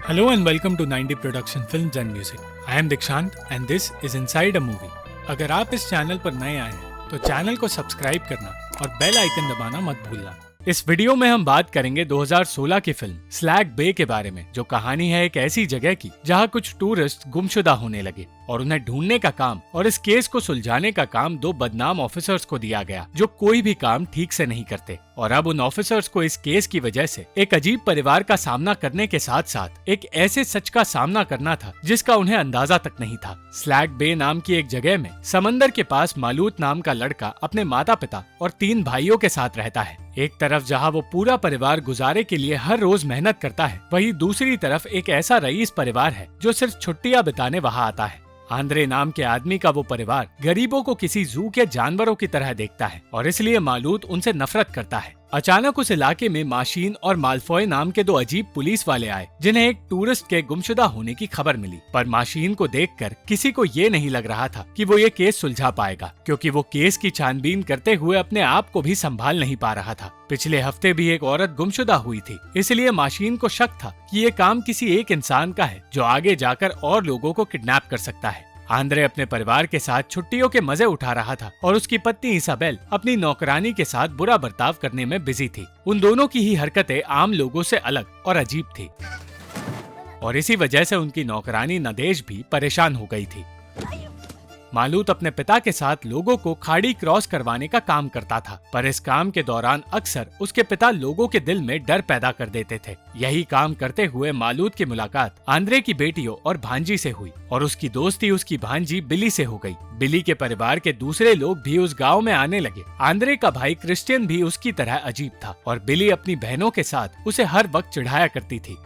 Hello and welcome to 90 Production Films and Music. I am Dikshant and this is Inside a Movie. अगर आप इस channel पर नए आए हैं तो चैनल को सब्सक्राइब करना और बेल आइकन दबाना मत भूलना। इस वीडियो में हम बात करेंगे 2016 की फिल्म स्लैग बे के बारे में, जो कहानी है एक ऐसी जगह की जहां कुछ टूरिस्ट गुमशुदा होने लगे और उन्हें ढूंढने का काम और इस केस को सुलझाने का काम दो बदनाम ऑफिसर्स को दिया गया जो कोई भी काम ठीक से नहीं करते। और अब उन ऑफिसर्स को इस केस की वजह से एक अजीब परिवार का सामना करने के साथ साथ एक ऐसे सच का सामना करना था जिसका उन्हें अंदाजा तक नहीं था। स्लैग बे नाम की एक जगह में समंदर के पास मालूत नाम का लड़का अपने माता पिता और 3 भाइयों के साथ रहता है। एक तरफ जहां वो पूरा परिवार गुजारे के लिए हर रोज मेहनत करता है, वहीं दूसरी तरफ एक ऐसा रईस परिवार है जो सिर्फ छुट्टियां बिताने वहां आता है। आंद्रे नाम के आदमी का वो परिवार गरीबों को किसी जू के जानवरों की तरह देखता है और इसलिए मालूत उनसे नफरत करता है। अचानक उस इलाके में माशीन और मालफॉय नाम के 2 अजीब पुलिस वाले आए जिन्हें एक टूरिस्ट के गुमशुदा होने की खबर मिली। पर माशीन को देखकर किसी को ये नहीं लग रहा था कि वो ये केस सुलझा पाएगा, क्योंकि वो केस की छानबीन करते हुए अपने आप को भी संभाल नहीं पा रहा था। पिछले हफ्ते भी एक औरत गुमशुदा हुई थी, इसलिए माशीन को शक था कि ये काम किसी एक इंसान का है जो आगे जाकर और लोगों को किडनैप कर सकता है। आंद्रे अपने परिवार के साथ छुट्टियों के मजे उठा रहा था और उसकी पत्नी इसाबेल अपनी नौकरानी के साथ बुरा बर्ताव करने में बिजी थी। उन दोनों की ही हरकतें आम लोगों से अलग और अजीब थी और इसी वजह से उनकी नौकरानी नदेश भी परेशान हो गई थी। मालूत अपने पिता के साथ लोगों को खाड़ी क्रॉस करवाने का काम करता था, पर इस काम के दौरान अक्सर उसके पिता लोगों के दिल में डर पैदा कर देते थे। यही काम करते हुए मालूत की मुलाकात आंद्रे की बेटियों और भांजी से हुई और उसकी दोस्ती उसकी भांजी बिली से हो गई। बिली के परिवार के दूसरे लोग भी उस गांव में आने लगे। आंद्रे का भाई क्रिश्चियन भी उसकी तरह अजीब था और बिली अपनी बहनों के साथ उसे हर वक्त चिढ़ाया करती थी।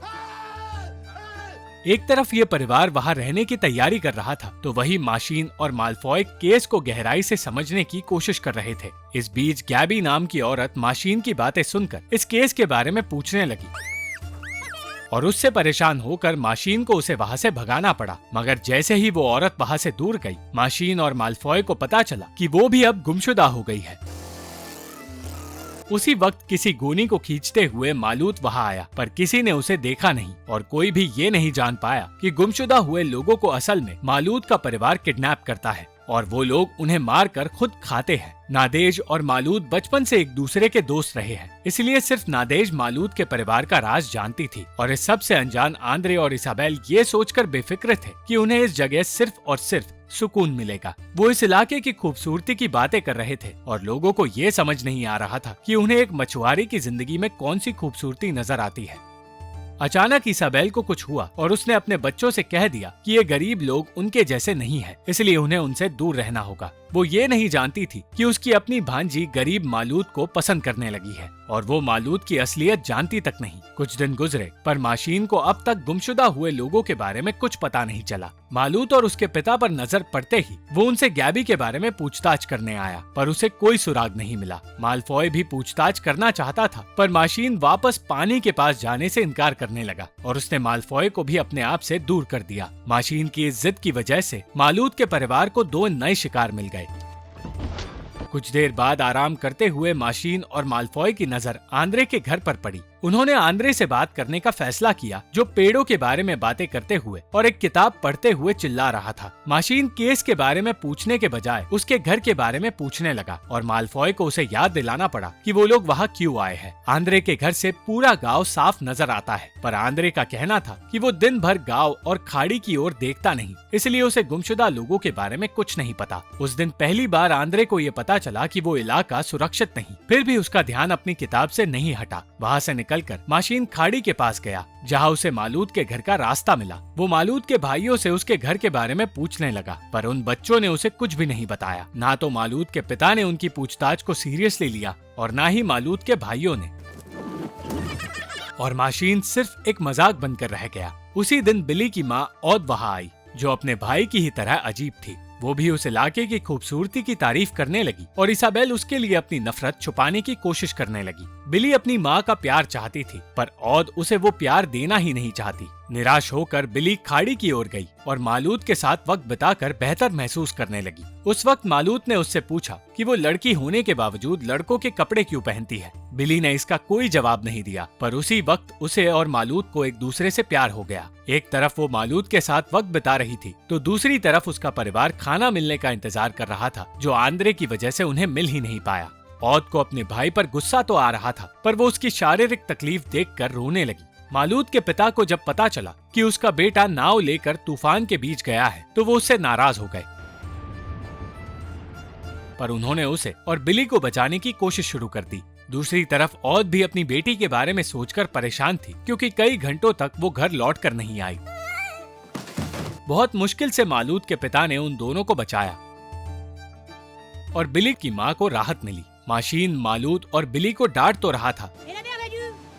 एक तरफ ये परिवार वहां रहने की तैयारी कर रहा था तो वही माशीन और मालफॉय केस को गहराई से समझने की कोशिश कर रहे थे। इस बीच गैबी नाम की औरत माशीन की बातें सुनकर इस केस के बारे में पूछने लगी और उससे परेशान होकर माशीन को उसे वहां से भगाना पड़ा। मगर जैसे ही वो औरत वहां से दूर गई, माशीन और मालफॉय को पता चला कि वो भी अब गुमशुदा हो गई है। उसी वक्त किसी गोनी को खींचते हुए मालूत वहां आया, पर किसी ने उसे देखा नहीं और कोई भी ये नहीं जान पाया कि गुमशुदा हुए लोगों को असल में मालूत का परिवार किडनैप करता है और वो लोग उन्हें मारकर खुद खाते हैं। नादेज और मालूत बचपन से एक दूसरे के दोस्त रहे हैं, इसलिए सिर्फ नादेज मालूत के परिवार का राज जानती थी और इस सब से अनजान आंद्रे और इसाबेल ये सोचकर बेफिक्र थे कि उन्हें इस जगह सिर्फ और सिर्फ सुकून मिलेगा। वो इस इलाके की खूबसूरती की बातें कर रहे थे और लोगों को ये समझ नहीं आ रहा था कि उन्हें एक मछुआरे की जिंदगी में कौन सी खूबसूरती नजर आती है। अचानक इसाबेल को कुछ हुआ और उसने अपने बच्चों से कह दिया कि ये गरीब लोग उनके जैसे नहीं है, इसलिए उन्हें उनसे दूर रहना होगा। वो ये नहीं जानती थी कि उसकी अपनी भांजी गरीब मालूत को पसंद करने लगी है और वो मालूत की असलियत जानती तक नहीं। कुछ दिन गुजरे पर माशीन को अब तक गुमशुदा हुए लोगों के बारे में कुछ पता नहीं चला। मालूत और उसके पिता पर नजर पड़ते ही वो उनसे गैबी के बारे में पूछताछ करने आया, पर उसे कोई सुराग नहीं मिला। मालफॉय भी पूछताछ करना चाहता था, पर माशीन वापस पानी के पास जाने से इनकार करने लगा और उसने मालफॉय को भी अपने आप से दूर कर दिया। माशीन की इस जिद की वजह से मालूत के परिवार को 2 नए शिकार मिल गए। कुछ देर बाद आराम करते हुए माशीन और मालफॉय की नजर आंद्रे के घर पर पड़ी। उन्होंने आंद्रे से बात करने का फैसला किया, जो पेड़ों के बारे में बातें करते हुए और एक किताब पढ़ते हुए चिल्ला रहा था। माशीन केस के बारे में पूछने के बजाय उसके घर के बारे में पूछने लगा और मालफॉय को उसे याद दिलाना पड़ा कि वो लोग वहाँ क्यों आए हैं। आंद्रे के घर से पूरा गाँव साफ नजर आता है, पर आंद्रे का कहना था कि वो दिन भर गाँव और खाड़ी की ओर देखता नहीं, इसलिए उसे गुमशुदा लोगों के बारे में कुछ नहीं पता। उस दिन पहली बार आंद्रे को ये पता चला कि वो इलाका सुरक्षित नहीं, फिर भी उसका ध्यान अपनी किताब से नहीं हटा। वहाँ से निकलकर माशीन खाड़ी के पास गया, जहाँ उसे मालूत के घर का रास्ता मिला। वो मालूत के भाइयों से उसके घर के बारे में पूछने लगा, पर उन बच्चों ने उसे कुछ भी नहीं बताया। ना तो मालूत के पिता ने उनकी पूछताछ को सीरियसली लिया और ना ही मालूत के भाइयों ने, और माशीन सिर्फ एक मजाक बनकर रह गया। उसी दिन बिली की माँ औद वहाँ आई, जो अपने भाई की ही तरह अजीब थी। वो भी उस इलाके की खूबसूरती की तारीफ करने लगी और इसाबेल उसके लिए अपनी नफरत छुपाने की कोशिश करने लगी। बिली अपनी माँ का प्यार चाहती थी, पर औद उसे वो प्यार देना ही नहीं चाहती। निराश होकर बिली खाड़ी की ओर गई और मालूद के साथ वक्त बिताकर बेहतर महसूस करने लगी। उस वक्त मालूद ने उससे पूछा कि वो लड़की होने के बावजूद लड़कों के कपड़े क्यों पहनती है। बिली ने इसका कोई जवाब नहीं दिया, पर उसी वक्त उसे और मालूद को एक दूसरे से प्यार हो गया। एक तरफ वो मालूद के साथ वक्त बिता रही थी, तो दूसरी तरफ उसका परिवार खाना मिलने का इंतजार कर रहा था, जो आंद्रे की वजह से उन्हें मिल ही नहीं पाया। औद को अपने भाई पर गुस्सा तो आ रहा था, पर वो उसकी शारीरिक तकलीफ देखकर रोने लगी। मालूद के पिता को जब पता चला कि उसका बेटा नाव लेकर तूफान के बीच गया है, तो वो उससे नाराज हो गए, पर उन्होंने उसे और बिली को बचाने की कोशिश शुरू कर दी। दूसरी तरफ औद भी अपनी बेटी के बारे में सोचकर परेशान थी, क्योंकि कई घंटों तक वो घर लौटकर नहीं आई। बहुत मुश्किल से मालूद के पिता ने उन दोनों को बचाया और बिली की माँ को राहत मिली। माशीन मालूद और बिली को डांट तो रहा था,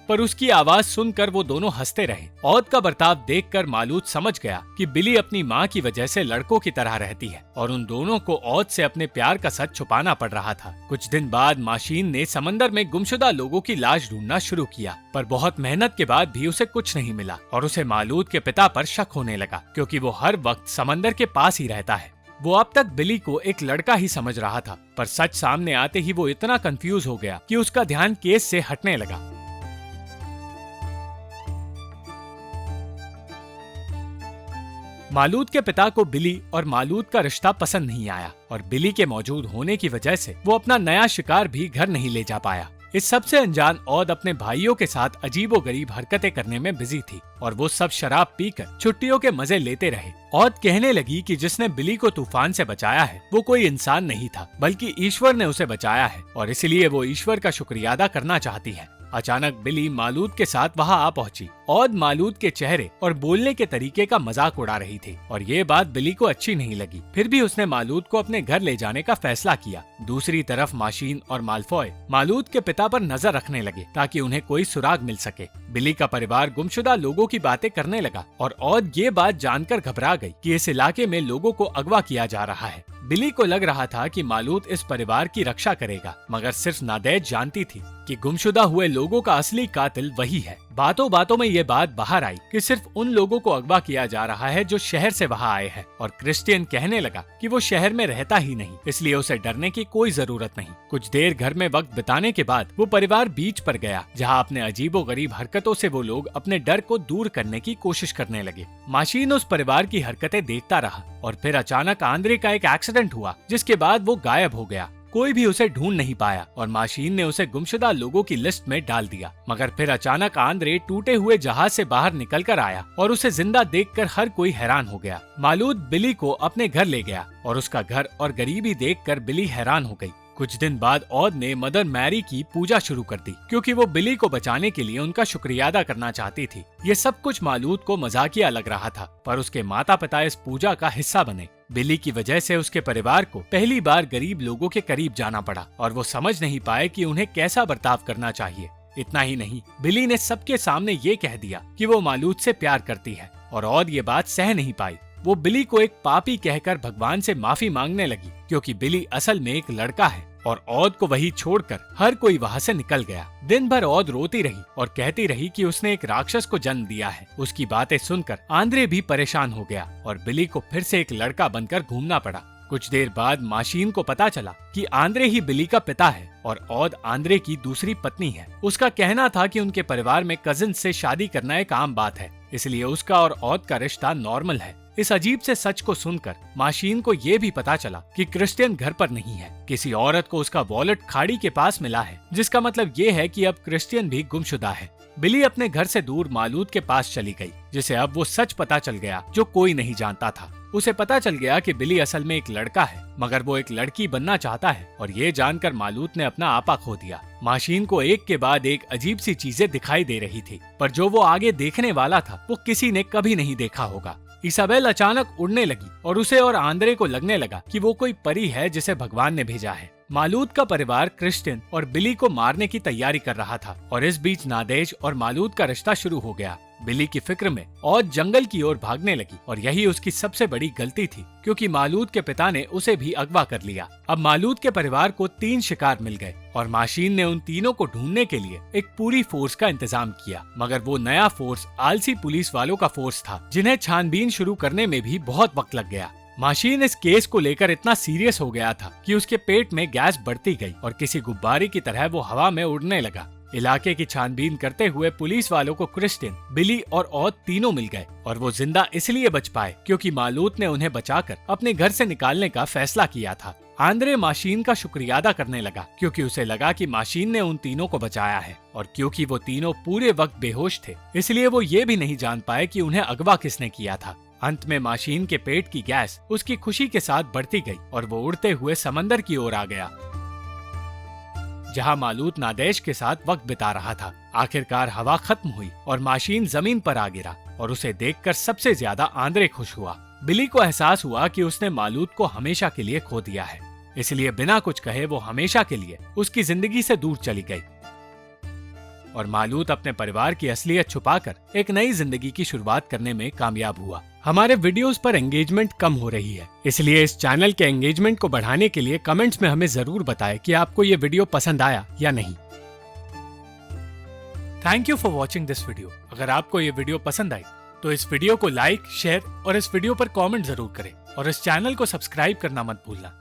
पर उसकी आवाज सुनकर वो दोनों हंसते रहे। औद का बर्ताव देखकर मालूद समझ गया कि बिली अपनी माँ की वजह से लड़कों की तरह रहती है और उन दोनों को औद से अपने प्यार का सच छुपाना पड़ रहा था। कुछ दिन बाद माशीन ने समंदर में गुमशुदा लोगों की लाश ढूंढना शुरू किया, पर बहुत मेहनत के बाद भी उसे कुछ नहीं मिला और उसे मालूद के पिता पर शक होने लगा, क्योंकि वो हर वक्त समंदर के पास ही रहता है। वो अब तक बिली को एक लड़का ही समझ रहा था, पर सच सामने आते ही वो इतना कंफ्यूज हो गया कि उसका ध्यान केस से हटने लगा। मालूद के पिता को बिली और मालूद का रिश्ता पसंद नहीं आया और बिली के मौजूद होने की वजह से वो अपना नया शिकार भी घर नहीं ले जा पाया। इस सबसे अनजान औद अपने भाइयों के साथ अजीबोगरीब हरकतें करने में बिजी थी और वो सब शराब पीकर छुट्टियों के मजे लेते रहे। औद कहने लगी कि जिसने बिली को तूफान से बचाया है वो कोई इंसान नहीं था, बल्कि ईश्वर ने उसे बचाया है और इसलिए वो ईश्वर का शुक्रिया अदा करना चाहती है। अचानक बिली मालूद के साथ वहां आ पहुंची। औद मालूद के चेहरे और बोलने के तरीके का मजाक उड़ा रही थी और ये बात बिली को अच्छी नहीं लगी। फिर भी उसने मालूद को अपने घर ले जाने का फैसला किया। दूसरी तरफ माशीन और मालफॉय मालूद के पिता पर नजर रखने लगे ताकि उन्हें कोई सुराग मिल सके। बिली का परिवार गुमशुदा लोगों की बातें करने लगा और औद ये बात जानकर घबरा गई कि इस इलाके में लोगों को अगवा किया जा रहा है। बिली को लग रहा था कि मालूद इस परिवार की रक्षा करेगा, मगर सिर्फ नादेज जानती थी कि गुमशुदा हुए लोगों का असली कातिल वही है। बातों बातों में ये बात बाहर आई कि सिर्फ उन लोगों को अगवा किया जा रहा है जो शहर से वहां आए हैं और क्रिश्चियन कहने लगा कि वो शहर में रहता ही नहीं, इसलिए उसे डरने की कोई जरूरत नहीं। कुछ देर घर में वक्त बिताने के बाद वो परिवार बीच पर गया, जहां अपने अजीबोगरीब हरकतों से वो लोग अपने डर को दूर करने की कोशिश करने लगे। माशीन उस परिवार की हरकतें देखता रहा और फिर अचानक आंद्रे का एक एक्सीडेंट हुआ, जिसके बाद वो गायब हो गया। कोई भी उसे ढूंढ नहीं पाया और माशीन ने उसे गुमशुदा लोगों की लिस्ट में डाल दिया। मगर फिर अचानक आंद्रे टूटे हुए जहाज से बाहर निकलकर आया और उसे जिंदा देखकर हर कोई हैरान हो गया। मालूद बिली को अपने घर ले गया और उसका घर और गरीबी देखकर बिली हैरान हो गई। कुछ दिन बाद औद ने मदर मैरी की पूजा शुरू कर दी, क्योंकि वो बिली को बचाने के लिए उनका शुक्रिया अदा करना चाहती थी। ये सब कुछ मालूद को मजाकिया लग रहा था, पर उसके माता पिता इस पूजा का हिस्सा बने। बिली की वजह से उसके परिवार को पहली बार गरीब लोगों के करीब जाना पड़ा और वो समझ नहीं पाए कि उन्हें कैसा बर्ताव करना चाहिए। इतना ही नहीं, बिली ने सबके सामने ये कह दिया कि वो मालूद से प्यार करती है और औद ये बात सह नहीं पाई। वो बिली को एक पापी कहकर भगवान से माफी मांगने लगी, क्योंकि बिली असल में एक लड़का है और औद को वही छोड़कर हर कोई वहाँ से निकल गया। दिन भर औद रोती रही और कहती रही कि उसने एक राक्षस को जन्म दिया है। उसकी बातें सुनकर आंद्रे भी परेशान हो गया और बिली को फिर से एक लड़का बनकर घूमना पड़ा। कुछ देर बाद माशीन को पता चला कि आंद्रे ही बिली का पिता है और औद आंद्रे की दूसरी पत्नी है। उसका कहना था कि उनके परिवार में कजिन से शादी करना एक आम बात है, इसलिए उसका और औद का रिश्ता नॉर्मल है। इस अजीब से सच को सुनकर माशीन को ये भी पता चला कि क्रिश्चियन घर पर नहीं है। किसी औरत को उसका वॉलेट खाड़ी के पास मिला है, जिसका मतलब ये है कि अब क्रिश्चियन भी गुमशुदा है। बिली अपने घर से दूर मालूद के पास चली गई, जिसे अब वो सच पता चल गया जो कोई नहीं जानता था। उसे पता चल गया कि बिली असल में एक लड़का है, मगर वो एक लड़की बनना चाहता है और ये जानकर मालूद ने अपना आपा खो दिया। माशीन को एक के बाद एक अजीब सी चीजें दिखाई दे रही थी, पर जो वो आगे देखने वाला था वो किसी ने कभी नहीं देखा होगा। इसाबेल अचानक उड़ने लगी और उसे और आंद्रे को लगने लगा कि वो कोई परी है जिसे भगवान ने भेजा है। मालूद का परिवार क्रिश्चियन और बिली को मारने की तैयारी कर रहा था और इस बीच नादेज और मालूद का रिश्ता शुरू हो गया। बिली की फिक्र में औद जंगल की ओर भागने लगी और यही उसकी सबसे बड़ी गलती थी, क्योंकि मालूद के पिता ने उसे भी अगवा कर लिया। अब मालूद के परिवार को 3 शिकार मिल गए और माशीन ने उन तीनों को ढूंढने के लिए एक पूरी फोर्स का इंतजाम किया, मगर वो नया फोर्स आलसी पुलिस वालों का फोर्स था, जिन्हें छानबीन शुरू करने में भी बहुत वक्त लग गया। माशीन इस केस को लेकर इतना सीरियस हो गया था कि उसके पेट में गैस बढ़ती गई और किसी गुब्बारे की तरह वो हवा में उड़ने लगा। इलाके की छानबीन करते हुए पुलिस वालों को क्रिस्टिन, बिली और औद तीनों मिल गए और वो जिंदा इसलिए बच पाए क्योंकि मालूद ने उन्हें बचाकर अपने घर से निकालने का फैसला किया था। आंद्रे माशीन का शुक्रिया अदा करने लगा क्योंकि उसे लगा कि माशीन ने उन तीनों को बचाया है, और क्योंकि वो तीनों पूरे वक्त बेहोश थे इसलिए वो ये भी नहीं जान पाए कि उन्हें अगवा किसने किया था। अंत में माशीन के पेट की गैस उसकी खुशी के साथ बढ़ती गई और वो उड़ते हुए समंदर की ओर आ गया, जहां मालूद नादेश के साथ वक्त बिता रहा था। आखिरकार हवा खत्म हुई और माशीन जमीन पर आ गिरा और उसे देखकर सबसे ज्यादा आंद्रे खुश हुआ। बिली को एहसास हुआ कि उसने मालूद को हमेशा के लिए खो दिया है, इसलिए बिना कुछ कहे वो हमेशा के लिए उसकी जिंदगी से दूर चली गई और मालूद अपने परिवार की असलियत छुपाकर एक नई जिंदगी की शुरुआत करने में कामयाब हुआ। हमारे वीडियोस पर एंगेजमेंट कम हो रही है, इसलिए इस चैनल के एंगेजमेंट को बढ़ाने के लिए कमेंट्स में हमें जरूर बताएं कि आपको ये वीडियो पसंद आया या नहीं। Thank you for watching this video. अगर आपको ये वीडियो पसंद आई तो इस वीडियो को लाइक, शेयर और इस वीडियो पर कमेंट जरूर करें और इस चैनल को सब्सक्राइब करना मत भूलना।